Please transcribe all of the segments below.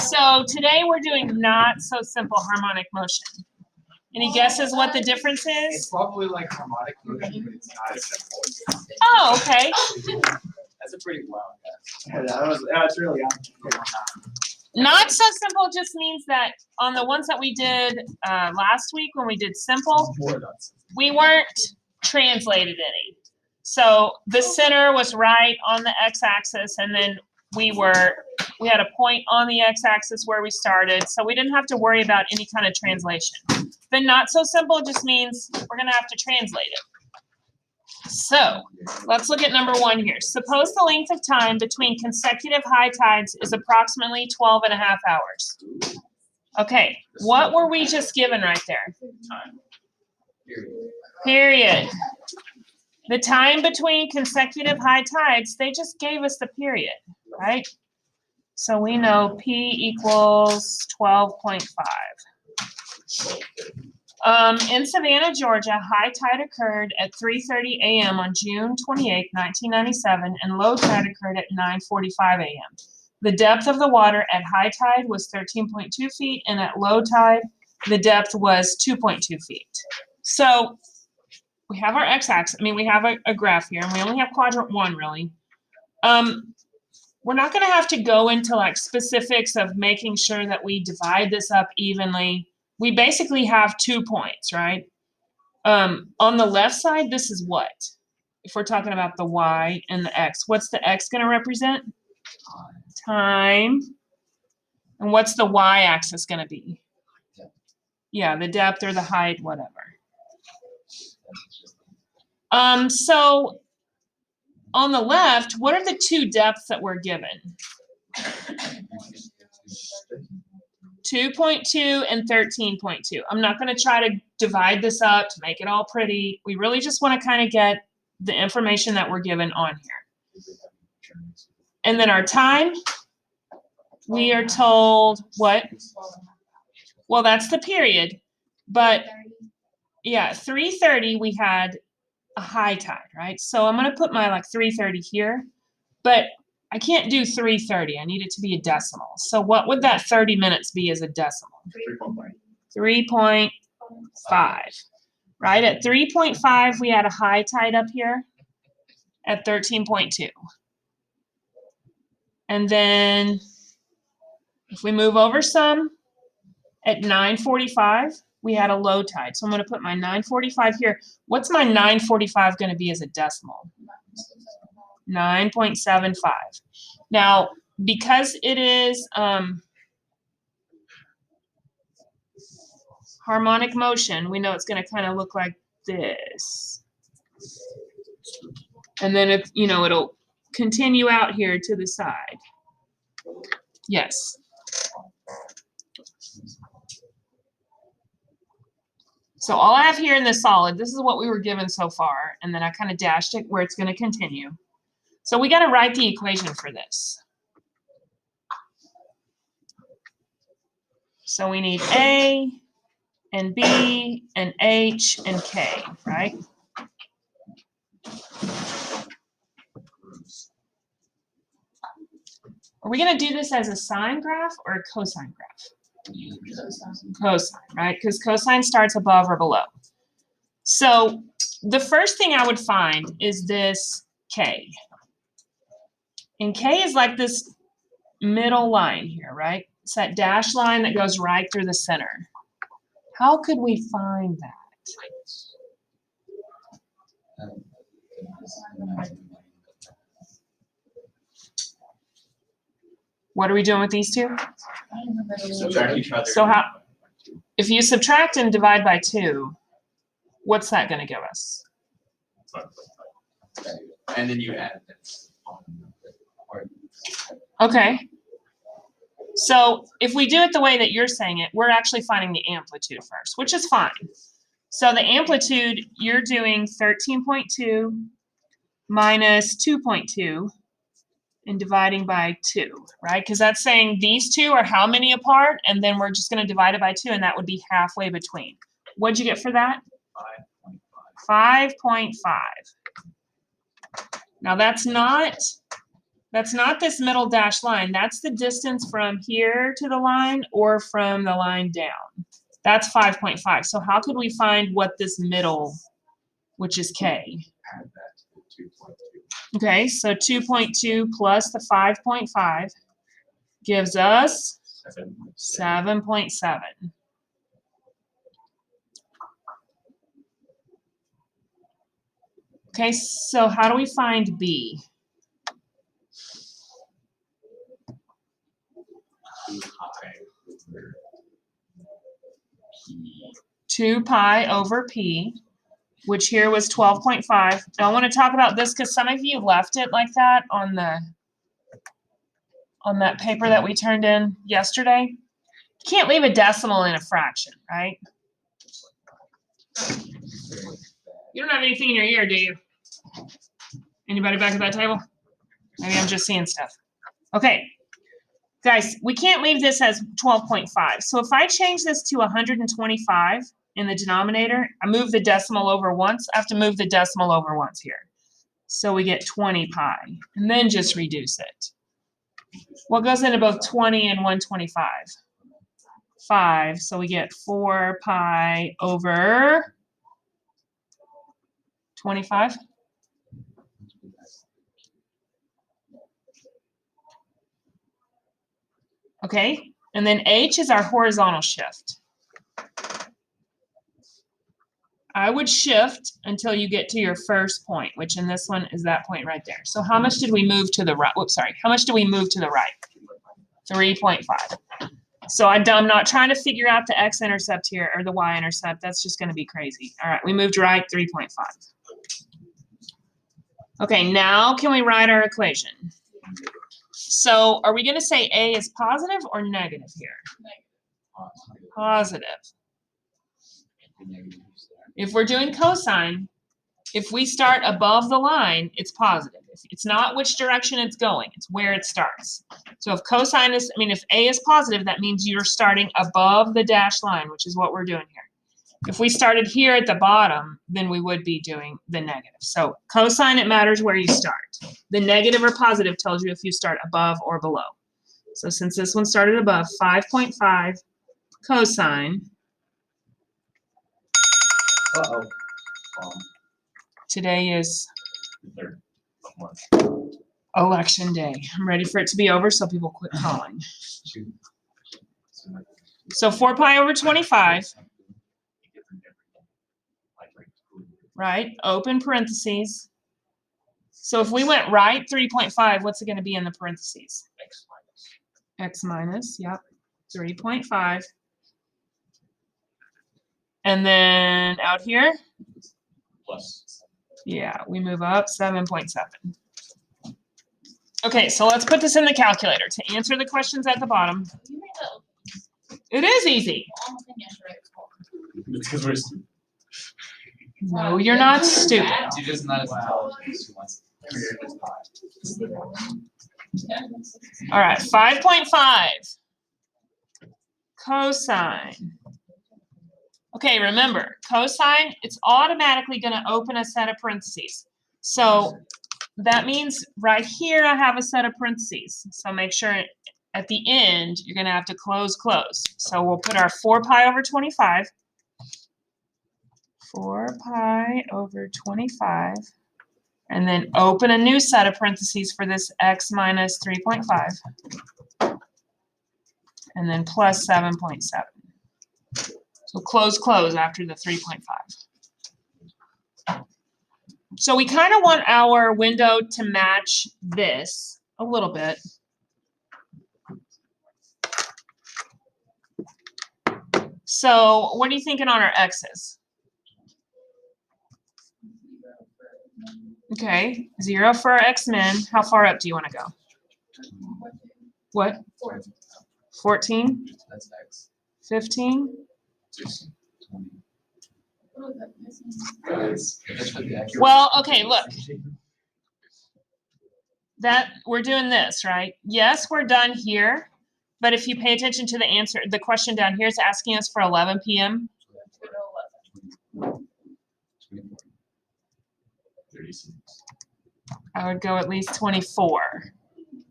So today we're doing not so simple harmonic motion. Any guesses what the difference It's is? probably like harmonic motion, but it's not as simple. Oh, okay. That's a pretty wild guess. That's really Not so simple just means that on the ones that we did last week when we did simple, we weren't translated any. So the center was right on the x-axis, and then we had a point on the x-axis where we started, so we didn't have to worry about any kind of translation. The not so simple just means we're going to have to translate it. So let's look at number 1 here. Suppose the length of time between consecutive high tides is approximately 12.5 hours. Okay, what were we just given right there? Time. Period. The time between consecutive high tides, they just gave us the period, right? So we know P equals 12.5. In Savannah, Georgia, high tide occurred at 3:30 a.m. on June 28, 1997, and low tide occurred at 9:45 a.m. The depth of the water at high tide was 13.2 feet, and at low tide, the depth was 2.2 feet. So we have our x-axis. I mean, we have a graph here, and we only have quadrant 1, really. We're not going to have to go into like specifics of making sure that we divide this up evenly. We basically have 2 points, right? On the left side, this is what? If we're talking about the y and the x, what's the x going to represent? Time. And what's the y-axis going to be? Yeah, the depth or the height, whatever. So on the left, what are the 2 depths that we're given? 2.2 and 13.2. I'm not going to try to divide this up to make it all pretty. We really just want to kind of get the information that we're given on here. And then our time, we are told what? Well, that's the period. But yeah, 3:30 we had a high tide, right? So I'm going to put my like 3:30 here. But I can't do 3:30. I need it to be a decimal. So what would that 30 minutes be as a decimal? 3.5. Right? At 3.5, we had a high tide up here at 13.2. And then if we move over some, at 9:45, we had a low tide. So I'm going to put my 9:45 here. What's my 9:45 going to be as a decimal? 9.75. Now, because it is harmonic motion, we know it's going to kind of look like this. And then if, it'll continue out here to the side. Yes. So all I have here in the solid, this is what we were given so far, and then I kind of dashed it where it's going to continue. So we got to write the equation for this. So we need A and B and H and K, right? Are we going to do this as a sine graph or a cosine graph? Cosine, right? Because cosine starts above or below. So the first thing I would find is this K. And K is like this middle line here, right? It's that dashed line that goes right through the center. How could we find that? What are we doing with these two? Subtract each other. So how, if you subtract and divide by 2, what's that going to give us? And then you add this. Okay. So if we do it the way that you're saying it, we're actually finding the amplitude first, which is fine. So the amplitude, you're doing 13.2 minus 2.2 and dividing by 2, right? Because that's saying these two are how many apart, and then we're just going to divide it by 2, and that would be halfway between. What'd you get for that? 5.5. Now that's not That's not this middle dashed line. That's the distance from here to the line or from the line down. That's 5.5. So how could we find what this middle, which is K? Add that to the 2.2. Okay, so 2.2 plus the 5.5 gives us 7.7. Okay, so how do we find B? 2 pi over P, which here was 12.5. Now I want to talk about this because some of you left it like that on that paper that we turned in yesterday. You can't leave a decimal in a fraction, right? You don't have anything in your ear, do you? Anybody back at that table? Maybe I'm just seeing stuff. Okay. Guys, we can't leave this as 12.5. So if I change this to 125 in the denominator, I move the decimal over once. I have to move the decimal over once here. So we get 20 pi, and then just reduce it. What goes into both 20 and 125? 5, so we get 4 pi over 25. Okay, and then H is our horizontal shift. I would shift until you get to your first point, which in this one is that point right there. So how much did we move to the right? Whoops, sorry. How much did we move to the right? 3.5. So I'm not trying to figure out the x-intercept here or the y-intercept. That's just going to be crazy. All right, we moved right 3.5. Okay, now can we write our equation? So are we going to say A is positive or negative here? Positive. If we're doing cosine, if we start above the line, it's positive. It's not which direction it's going, it's where it starts. So if cosine is, if A is positive, that means you're starting above the dashed line, which is what we're doing here. If we started here at the bottom, then we would be doing the negative. So cosine, it matters where you start. The negative or positive tells you if you start above or below. So since this one started above, 5.5 cosine. Today is election day. I'm ready for it to be over so people quit calling. So 4 pi over 25. Right, open parentheses. So if we went right 3.5, what's it going to be in the parentheses? X minus, yep, 3.5. And then out here? Plus. Yeah, we move up 7.7. Okay, so let's put this in the calculator to answer the questions at the bottom. It is easy. Because we're stupid. No, you're not stupid. You're just not as intelligent as she wants. All right, 5.5 cosine. Okay, remember, cosine, it's automatically going to open a set of parentheses. So that means right here I have a set of parentheses. So make sure at the end you're going to have to close. So we'll put our 4 pi over 25. 4 pi over 25. And then open a new set of parentheses for this x minus 3.5. And then plus 7.7. So close after the 3.5. So we kind of want our window to match this a little bit. So what are you thinking on our x's? Okay, 0 for our x-min. How far up do you want to go? What? 14? That's X. 15? 20. Well, okay, look. That we're doing this, right? Yes, we're done here. But if you pay attention to the answer, the question down here is asking us for 11 p.m. I would go at least 24.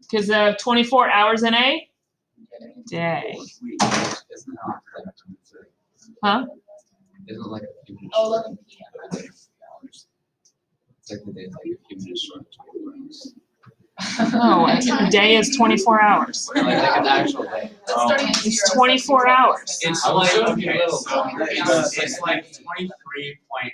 Because 24 hours in a day. Huh? Isn't it like a few minutes? Oh, 11 p.m. It's like the day's like a few minutes short of 24 hours. No, a day is 24 hours. Like an actual day. That's starting at It's 0. 24 hours. It's I was like, joking a okay, little. so it's like 23.56.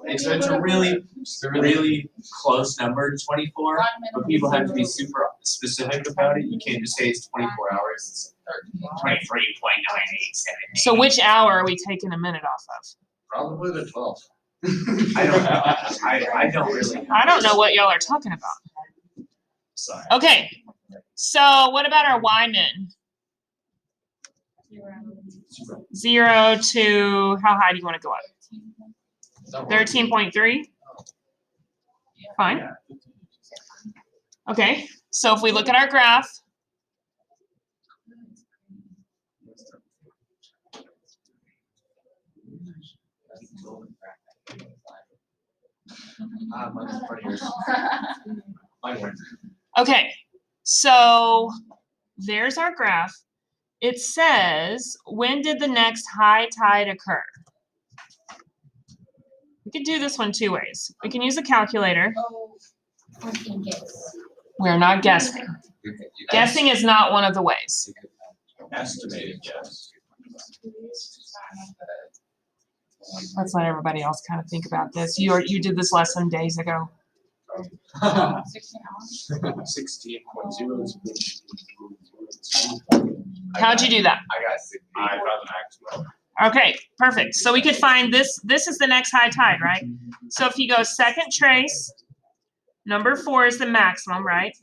It's a really close number, 24, but people have to be super specific about it. You can't just say it's 24 hours. It's 23.987. So which hour are we taking a minute off of? Probably the 12th. I don't know. I don't really know. I don't know what y'all are talking about. Sorry. Okay, so what about our Y min? 0 to, how high do you want to go up? 13.3? Fine. Okay, so if we look at our graph, Mine's pretty Mine went. okay, so there's our graph. It says, when did the next high tide occur? We could do this one two ways. We can use a calculator. Oh, we can guess. We're not guessing. Guessing is not one of the ways. Estimated, yes. Let's let everybody else kind of think about this. You did this lesson days ago. 16 hours. 16.0. How'd you do that? I got 60. I found the maximum. Okay, perfect. So we could find this. This is the next high tide, right? So if you go second trace, number 4 is the maximum, right?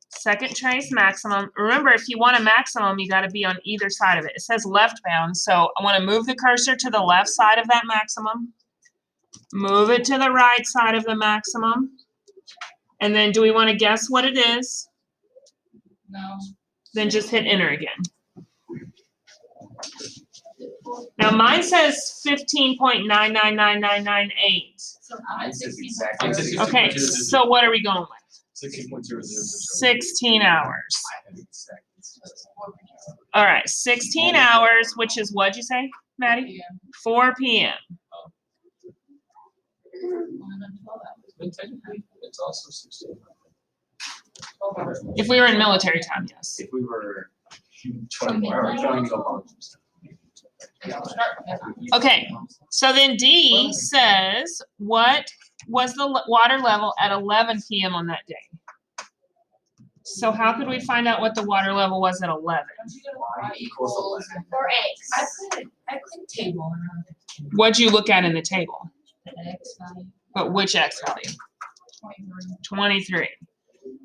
Second trace maximum. Remember, if you want a maximum, you got to be on either side of it. It says left bound, so I want to move the cursor to the left side of that maximum. Move it to the right side of the maximum. And then do we want to guess what it is? No. Then just hit enter again. Now mine says 15.999998. So I'm at 16. Exactly. Okay, so what are we going with? 16.000. 16 hours. All right, 16 hours, which is, what'd you say, Maddie? 4 p.m. It's also 16. If we were in military time, yes. If we were 24 hours, going to go long. Okay, so then D says, what was the water level at 11 p.m. on that day? So how could we find out what the water level was at 11? Y equals 4x. I clicked table. What'd you look at in the table? The x value. But which x value? 23. 23.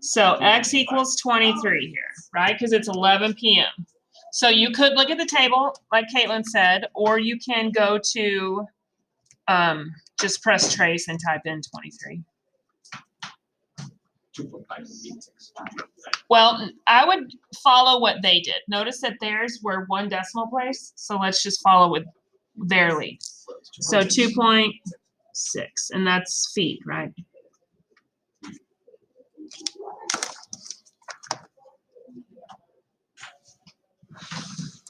So x equals 23 here, right? Because it's 11 p.m. So you could look at the table, like Caitlin said, or you can go to just press trace and type in 23. 2.5. Well, I would follow what they did. Notice that theirs were 1 decimal place, so let's just follow with their lead. So 2.6, and that's feet, right?